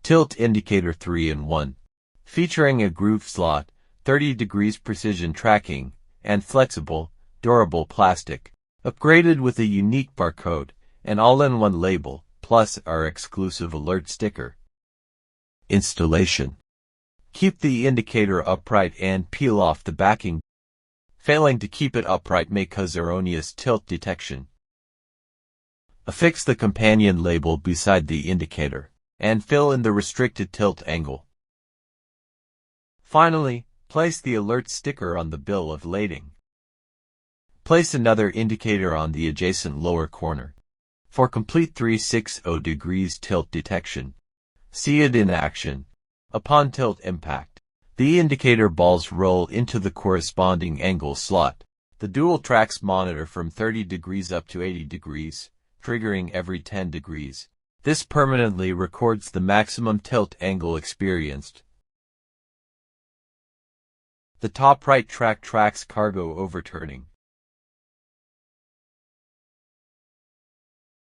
Tilt Indicator 3-in-1, featuring a groove slot, 30 degrees precision tracking, and flexible, durable plastic, upgraded with a unique barcode, an all-in-one label, plus our exclusive alert sticker. Installation. Keep the indicator upright and peel off the backing. Failing to keep it upright may cause erroneous tilt detection. Affix the companion label beside the indicator, and fill in the restricted tilt angle. Finally, place the alert sticker on the bill of lading. Place another indicator on the adjacent lower corner. For complete 360 degrees tilt detection, see it in action. Upon tilt impact, the indicator balls roll into the corresponding angle slot. The dual tracks monitor from 30 degrees up to 80 degrees, triggering every 10 degrees. This permanently records the maximum tilt angle experienced. The top right track tracks cargo overturning.